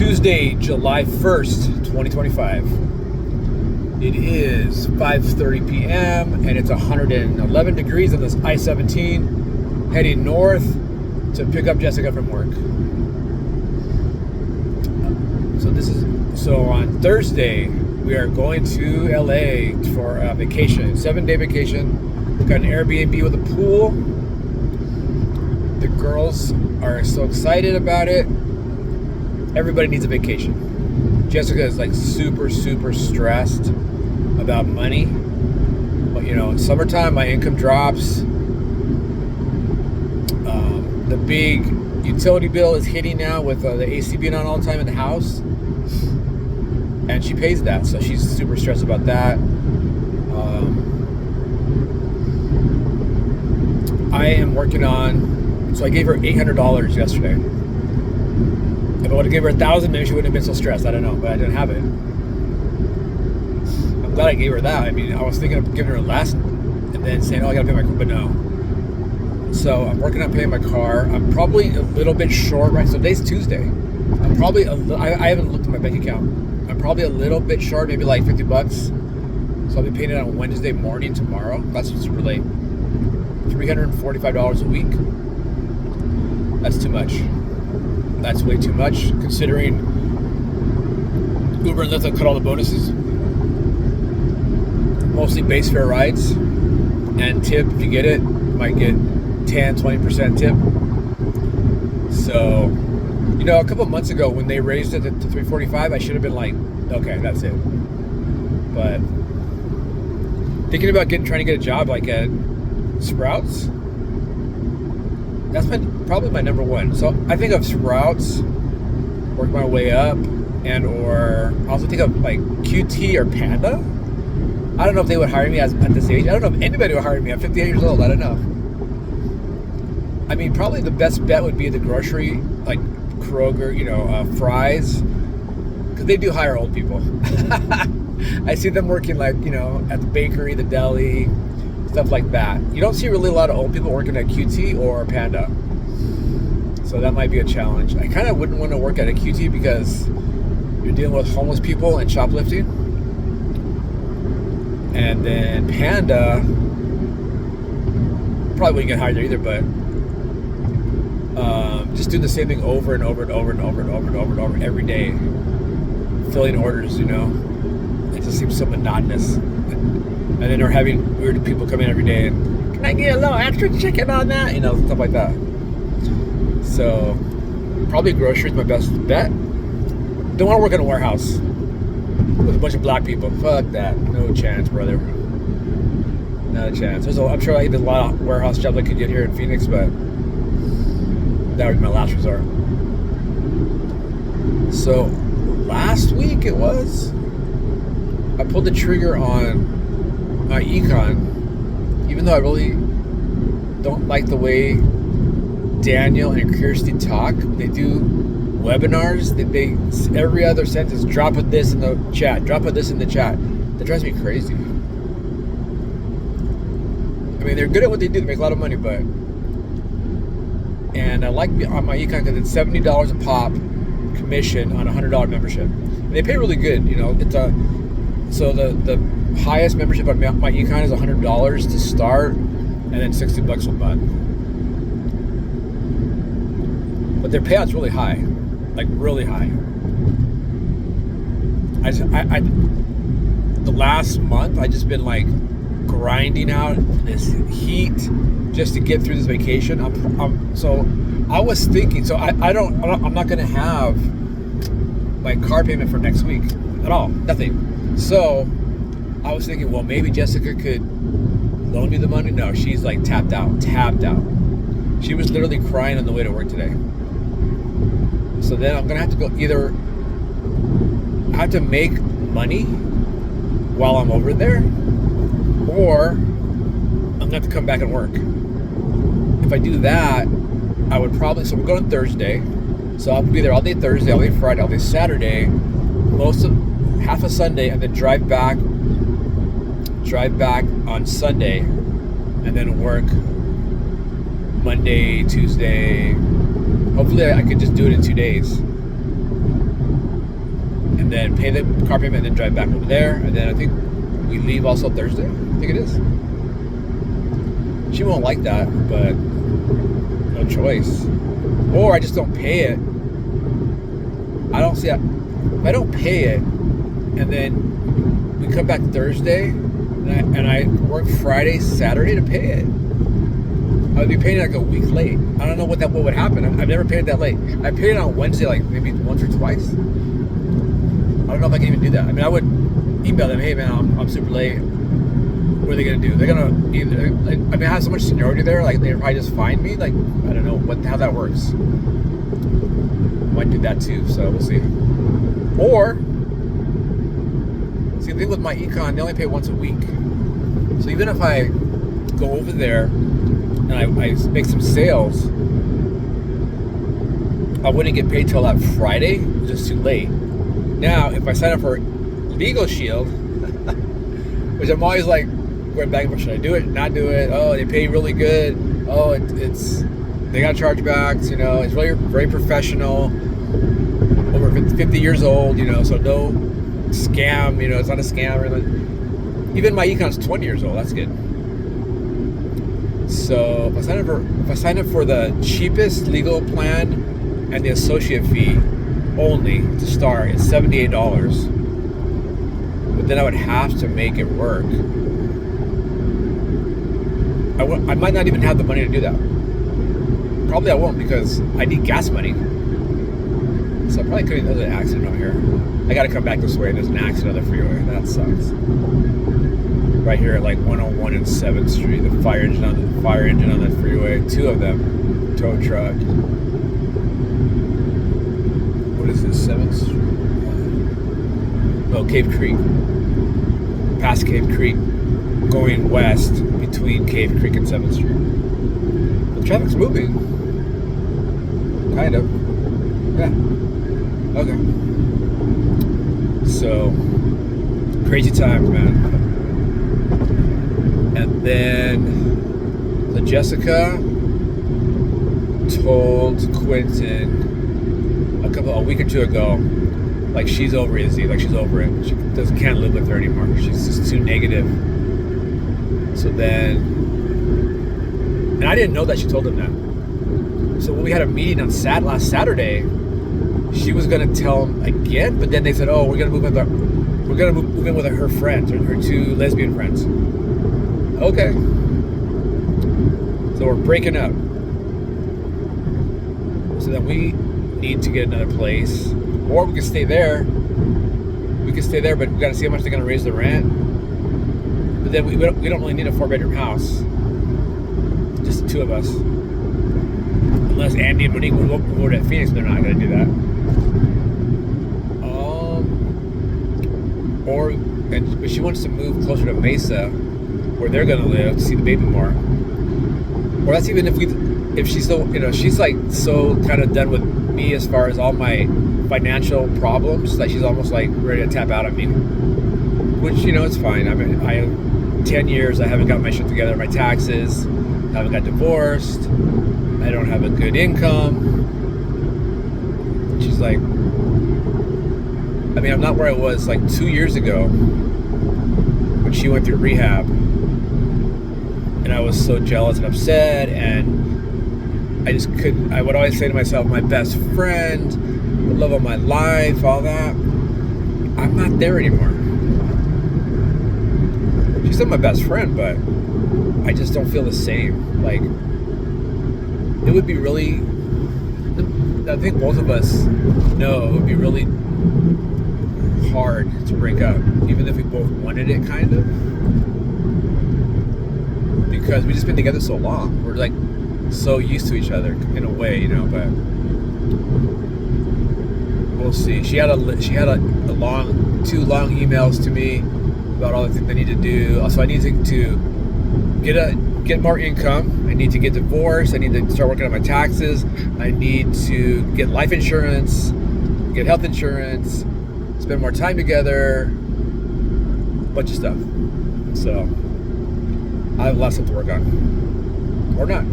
Tuesday, July 1st, 2025. It is 5:30 p.m. and it's 111 degrees on this I-17 heading north to pick up Jessica from work. So on Thursday, we are going to LA for a vacation, 7-day vacation. We've got an Airbnb with a pool. The girls are so excited about it. Everybody needs a vacation. Jessica is like super stressed about money. But you know, in summertime, my income drops. The big utility bill is hitting now with the AC being on all the time in the house. And she pays that, so she's super stressed about that. I am working on, so I gave her $800 yesterday. If I would have given her $1,000, maybe she wouldn't have been so stressed. I don't know, but I didn't have it. I'm glad I gave her that. I mean, I was thinking of giving her less and then saying, oh, I gotta pay my car, but no. So I'm working on paying my car. I'm probably a little bit short, right? So today's Tuesday. I'm probably, I haven't looked at my bank account. I'm probably a little bit short, maybe like $50. So I'll be paying it on Wednesday morning tomorrow. That's super late. $345 a week. That's too much. That's way too much, considering Uber and Lyft have cut all the bonuses. Mostly base fare rides and tip, if you get it, you might get 10-20% tip. So, you know, a couple of months ago when they raised it to $345, I should have been like, okay, that's it. But thinking about trying to get a job like at Sprouts, that's probably my number one. So I think of Sprouts, work my way up, and or I also think of like QT or Panda. I don't know if they would hire me at this age. I don't know if anybody would hire me. I'm 58 years old. I don't know. I mean, probably the best bet would be the grocery, like Kroger, you know, Fry's, because they do hire old people. I see them working like, you know, at the bakery, the deli, stuff like that. You don't see really a lot of old people working at QT or Panda. So that might be a challenge. I kind of wouldn't want to work at a QT because you're dealing with homeless people and shoplifting. And then Panda, probably wouldn't get hired there either, but just doing the same thing over and over every day. Filling orders, you know. It just seems so monotonous. And then they're having weird people come in every day and, can I get a little extra chicken on that? You know, stuff like that. So, probably grocery is my best bet. Don't want to work in a warehouse with a bunch of black people. Fuck that. No chance, brother. Not a chance. I'm sure there's a lot of warehouse jobs I could get here in Phoenix, but that would be my last resort. So, last week it was, I pulled the trigger on my Econ, even though I really don't like the way Daniel and Kirsty talk. They do webinars. They every other sentence, drop with this in the chat, drop with this in the chat. That drives me crazy. I mean, they're good at what they do. They make a lot of money, but, and I like on my Econ because it's $70 a pop commission on a $100 membership. And they pay really good. You know, it's so the highest membership on my Econ is $100 to start, and then $60 a month. But their payout's really high, like really high. The last month I just been like grinding out this heat just to get through this vacation. So I was thinking, so I'm not gonna have my car payment for next week at all, nothing. So I was thinking, well, maybe Jessica could loan me the money. No, she's like tapped out. She was literally crying on the way to work today. So then I'm gonna have to go either I have to make money while I'm over there, or I'm gonna have to come back and work. If I do that, I would probably, so we're going Thursday, so I'll be there all day Thursday, all day Friday, all day Saturday, half of Sunday, and then drive back on Sunday, and then work Monday, Tuesday. Hopefully I could just do it in 2 days. then pay the car payment, and then drive back over there. And then I think we leave also Thursday. I think it is. She won't like that, but no choice. Or I just don't pay it. I don't see that. If I don't pay it, and then we come back Thursday, and I work Friday, Saturday to pay it, I'd be paying it like a week late. I don't know what would happen. I've never paid it that late. I paid it on Wednesday, like maybe once or twice. I don't know if I can even do that. I mean, I would email them, hey man, I'm super late. What are they gonna do? They're gonna either, like, I mean, I have so much seniority there. Like, they'd probably just fine me. Like, I don't know how that works. Might do that too. So we'll see. Or see, the thing with my econ, they only pay once a week. So even if I go over there and I make some sales, I wouldn't get paid till that Friday. It's just too late. Now, if I sign up for Legal Shield, which I'm always like going back and forth, should I do it? Not do it? Oh, they pay really good. Oh, they got chargebacks. You know, it's really very professional. Over 50 years old. You know, so no scam. You know, it's not a scam or anything. Even my econ's 20 years old. That's good. So if I sign up for the cheapest legal plan and the associate fee only to start, it's $78. But then I would have to make it work. I might not even have the money to do that. Probably I won't, because I need gas money. So I probably couldn't. There's an accident over here. I got to come back this way. There's an accident on the freeway. That sucks. Right here at like 101 and 7th Street. The fire engine on the freeway. Two of them. Tow truck. What is this? 7th Street? Oh, Cave Creek. Past Cave Creek. Going west between Cave Creek and 7th Street. The traffic's moving. Kind of. Yeah. Okay. So, crazy times, man. And then, so Jessica told Quentin a week or two ago, like, she's over Izzy, like she's over it. She can't live with her anymore. She's just too negative. So then, and I didn't know that she told him that. So when we had a meeting on last Saturday, she was gonna tell him again, but then they said, "Oh, we're gonna move in with her friends, her two lesbian friends." Okay, so we're breaking up. So then we need to get another place, or we can stay there. We can stay there, but we gotta see how much they're gonna raise the rent. But then we don't really need a 4-bedroom house. Just the two of us. Unless Andy and Monique move over to Phoenix, they're not going to do that. But she wants to move closer to Mesa, where they're going to live, to see the baby more. Or that's even if she's still, you know, she's like so kind of done with me as far as all my financial problems that she's almost like ready to tap out at me. Which, you know, it's fine. I mean, I have 10 years, I haven't got my shit together, my taxes, I haven't got divorced. I don't have a good income. She's like, I mean, I'm not where I was like 2 years ago when she went through rehab. And I was so jealous and upset, and I just couldn't. I would always say to myself, my best friend, the love of my life, all that. I'm not there anymore. She's still my best friend, but I just don't feel the same. Like, it would be really, I think both of us know it would be really hard to break up, even if we both wanted it, kind of. Because we've just been together so long. We're like so used to each other in a way, you know, but we'll see. She had two long emails to me about all the things I need to do. So I need to get more income. I need to get divorced. I need to start working on my taxes. I need to get life insurance, get health insurance, spend more time together, a bunch of stuff. So I have a lot of stuff to work on. Or not.